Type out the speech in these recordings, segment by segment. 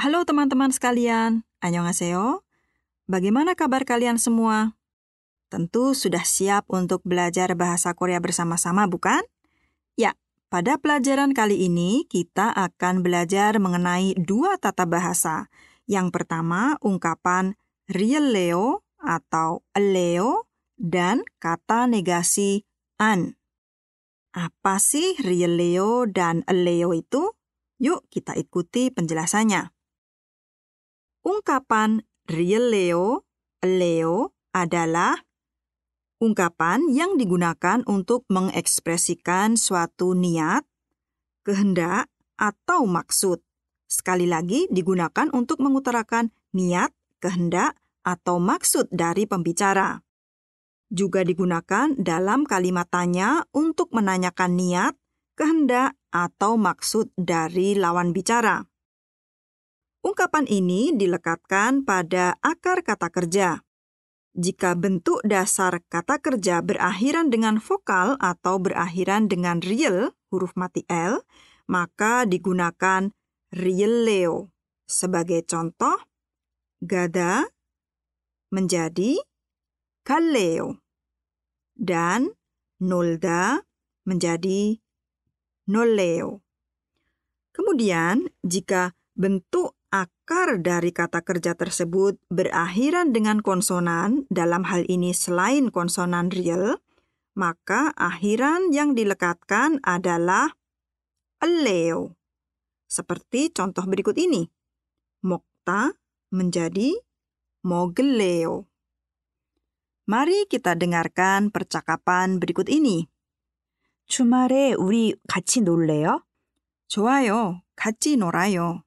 Halo teman-teman sekalian, annyeonghaseyo. Bagaimana kabar kalian semua? Tentu sudah siap untuk belajar bahasa Korea bersama-sama, bukan? Ya, pada pelajaran kali ini kita akan belajar mengenai dua tata bahasa. Yang pertama, ungkapan rielleo atau eleo dan kata negasi an. Apa sih rielleo dan eleo itu? Yuk kita ikuti penjelasannya. Ungkapan rielleo, eleo adalah ungkapan yang digunakan untuk mengekspresikan suatu niat, kehendak, atau maksud. Sekali lagi digunakan untuk mengutarakan niat, kehendak, atau maksud dari pembicara. Juga digunakan dalam kalimat tanya untuk menanyakan niat, kehendak, atau maksud dari lawan bicara. Ungkapan ini dilekatkan pada akar kata kerja. Jika bentuk dasar kata kerja berakhiran dengan vokal atau berakhiran dengan riel, huruf mati L, maka digunakan rielleo. Sebagai contoh, gada menjadi kalleo dan nolda menjadi nolleo. Kemudian, jika bentuk akar dari kata kerja tersebut berakhiran dengan konsonan, dalam hal ini selain konsonan riel, maka akhiran yang dilekatkan adalah eleo. Seperti contoh berikut ini. Mokta menjadi mogeleo. Mari kita dengarkan percakapan berikut ini. 주말에 우리 같이 놀래요? 좋아요. 같이 놀아요.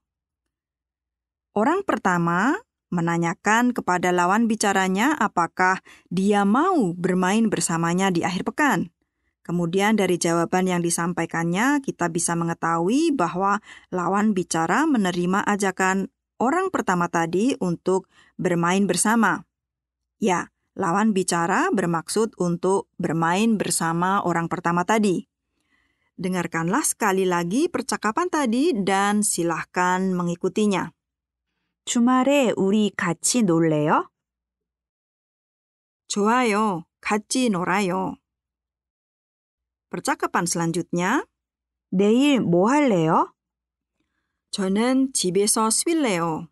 Orang pertama menanyakan kepada lawan bicaranya apakah dia mau bermain bersamanya di akhir pekan. Kemudian dari jawaban yang disampaikannya, kita bisa mengetahui bahwa lawan bicara menerima ajakan orang pertama tadi untuk bermain bersama. Ya, lawan bicara bermaksud untuk bermain bersama orang pertama tadi. Dengarkanlah sekali lagi percakapan tadi dan silahkan mengikutinya. 주말에 우리 같이 놀래요? 좋아요. 같이 놀아요. Percakapan selanjutnya, 내일 뭐 할래요? 저는 집에서 쉴래요.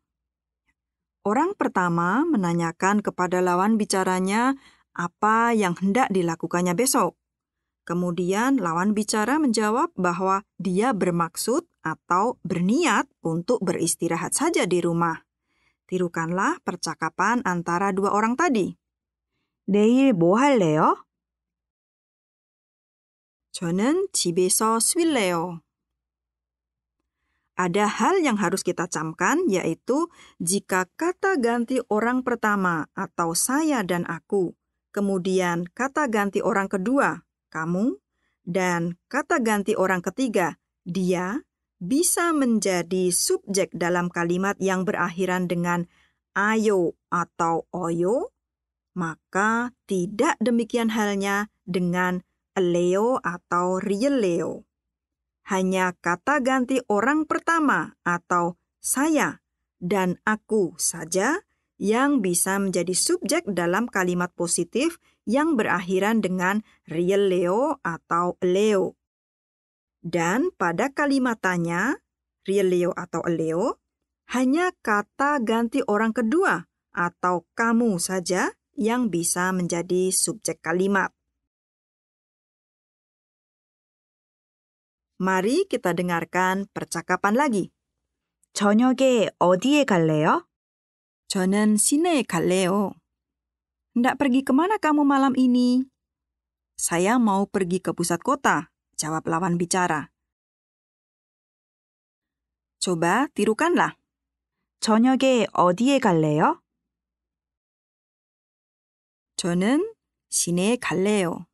Orang pertama menanyakan kepada lawan bicaranya apa yang hendak dilakukannya besok. Kemudian lawan bicara menjawab bahwa dia bermaksud atau berniat untuk beristirahat saja di rumah. Tirukanlah percakapan antara dua orang tadi. 내일 뭐 할래요? 저는 집에서 쉴래요. Ada hal yang harus kita camkan, yaitu jika kata ganti orang pertama atau saya dan aku, kemudian kata ganti orang kedua, kamu, dan kata ganti orang ketiga, dia, bisa menjadi subjek dalam kalimat yang berakhiran dengan ayo atau oyo, maka tidak demikian halnya dengan eleo atau rielleo. Hanya kata ganti orang pertama atau saya dan aku saja yang bisa menjadi subjek dalam kalimat positif yang berakhiran dengan rielleo atau eleo. Dan pada kalimat tanya, rielleo atau eleo, hanya kata ganti orang kedua atau kamu saja yang bisa menjadi subjek kalimat. Mari kita dengarkan percakapan lagi. 저녁에 어디에 갈래요? 저는 시내에 갈래요. Hendak pergi kemana kamu malam ini? Saya mau pergi ke pusat kota, jawab lawan bicara. Coba tirukanlah. 저녁에 어디에 갈래요? 저는 시내에 갈래요.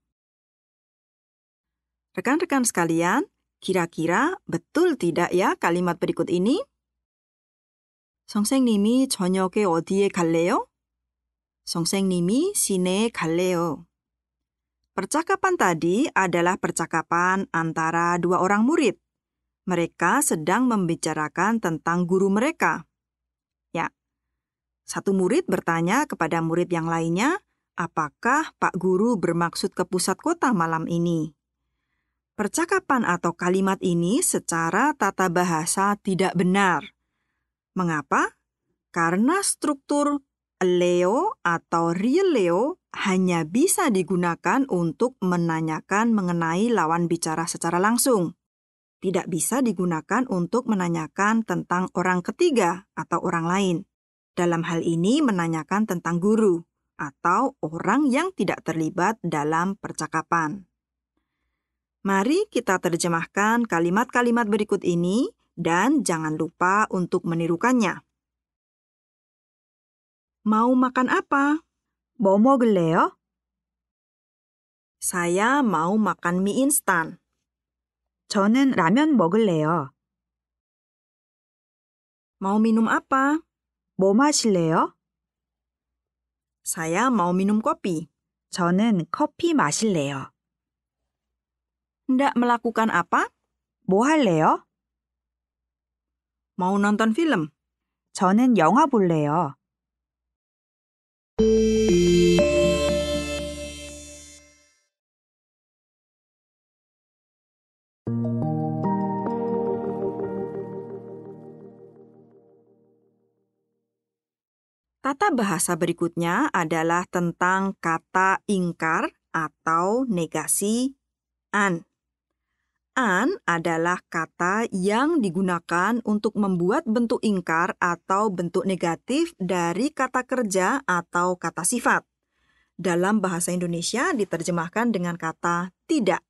Rekan-rekan sekalian, kira-kira betul tidak ya kalimat berikut ini? 선생님이 저녁에 어디에 갈래요? 선생님이 시내에 갈래요. Percakapan tadi adalah percakapan antara dua orang murid. Mereka sedang membicarakan tentang guru mereka. Ya, satu murid bertanya kepada murid yang lainnya, apakah Pak Guru bermaksud ke pusat kota malam ini? Percakapan atau kalimat ini secara tata bahasa tidak benar. Mengapa? Karena struktur Leo atau real Leo hanya bisa digunakan untuk menanyakan mengenai lawan bicara secara langsung. Tidak bisa digunakan untuk menanyakan tentang orang ketiga atau orang lain. Dalam hal ini menanyakan tentang guru atau orang yang tidak terlibat dalam percakapan. Mari kita terjemahkan kalimat-kalimat berikut ini dan jangan lupa untuk menirukannya. Mau makan apa? 뭐 먹을래요? Saya mau makan mie instan. 저는 라면 먹을래요. Mau minum apa? 뭐 마실래요? Saya mau minum kopi. 저는 커피 마실래요. Hendak melakukan apa? 뭐 할래요? Mau nonton film. 저는 영화 볼래요. Tata bahasa berikutnya adalah tentang kata ingkar atau negasi an. An adalah kata yang digunakan untuk membuat bentuk ingkar atau bentuk negatif dari kata kerja atau kata sifat. Dalam bahasa Indonesia diterjemahkan dengan kata tidak.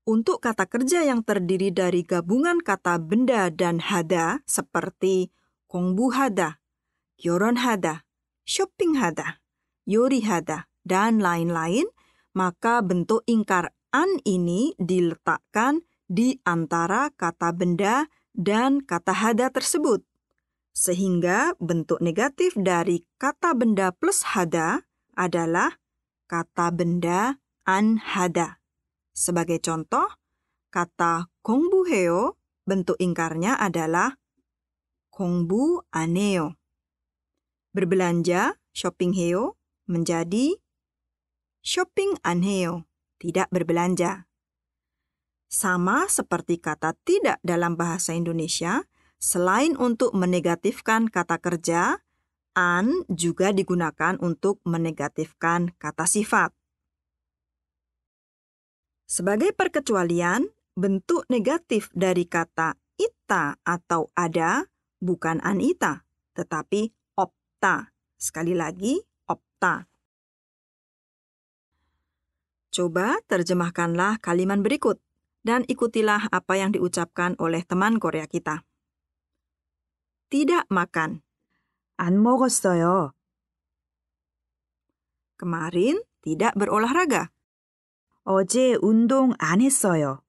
Untuk kata kerja yang terdiri dari gabungan kata benda dan hada seperti 공부하다, 결혼하다, 쇼핑하다, 요리하다, dan lain-lain, maka bentuk ingkar an ini diletakkan di antara kata benda dan kata hada tersebut. Sehingga bentuk negatif dari kata benda plus hada adalah kata benda an hada. Sebagai contoh, kata 공부해요 bentuk ingkarnya adalah 공부 안 해요. Berbelanja, shopping해요, menjadi shopping 안 해요, tidak berbelanja. Sama seperti kata tidak dalam bahasa Indonesia, selain untuk menegatifkan kata kerja, an juga digunakan untuk menegatifkan kata sifat. Sebagai perkecualian, bentuk negatif dari kata ita atau ada bukan anita, tetapi opta. Sekali lagi, opta. Coba terjemahkanlah kalimat berikut dan ikutilah apa yang diucapkan oleh teman Korea kita. Tidak makan. 안 먹었어요. Kemarin tidak berolahraga. 어제 운동 안 했어요.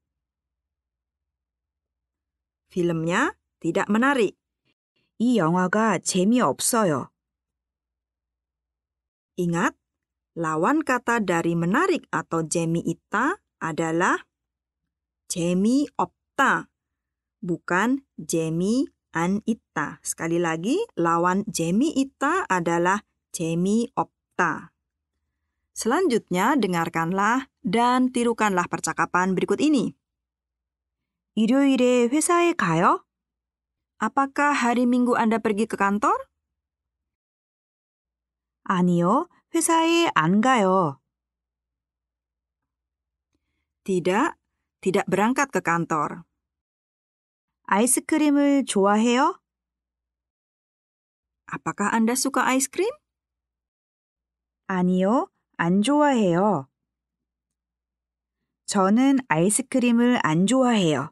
Filmnya tidak menarik. 이 영화가 재미없어요. Ingat, lawan kata dari menarik atau 재미있다 adalah 재미없다, bukan 재미안있다. Sekali lagi, lawan 재미있다 adalah 재미없다. Selanjutnya, dengarkanlah dan tirukanlah percakapan berikut ini. 일요일에 회사에 가요? Apakah hari Minggu Anda pergi ke kantor? 아니요, 회사에 안 가요. Tidak berangkat ke kantor. 아이스크림을 좋아해요? Apakah Anda suka es krim? 아니요, 안 좋아해요. 저는 아이스크림을 안 좋아해요.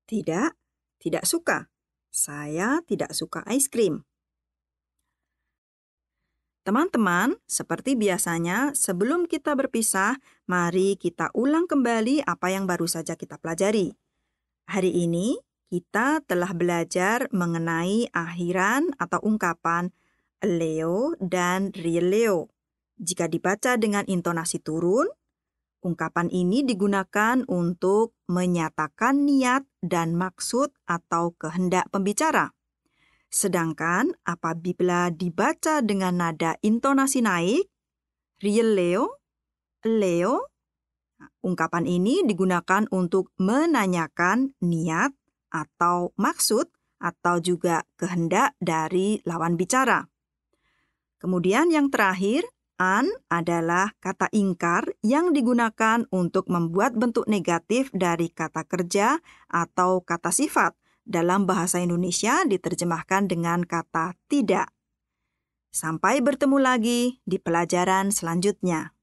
Tidak suka. Saya tidak suka es krim. Teman-teman, seperti biasanya, sebelum kita berpisah, mari kita ulang kembali apa yang baru saja kita pelajari. Hari ini, kita telah belajar mengenai akhiran atau ungkapan Leo dan real Leo. Jika dibaca dengan intonasi turun, ungkapan ini digunakan untuk menyatakan niat dan maksud atau kehendak pembicara. Sedangkan apabila dibaca dengan nada intonasi naik, rielleo, Leo, ungkapan ini digunakan untuk menanyakan niat atau maksud atau juga kehendak dari lawan bicara. Kemudian yang terakhir, an adalah kata ingkar yang digunakan untuk membuat bentuk negatif dari kata kerja atau kata sifat. Dalam bahasa Indonesia diterjemahkan dengan kata tidak. Sampai bertemu lagi di pelajaran selanjutnya.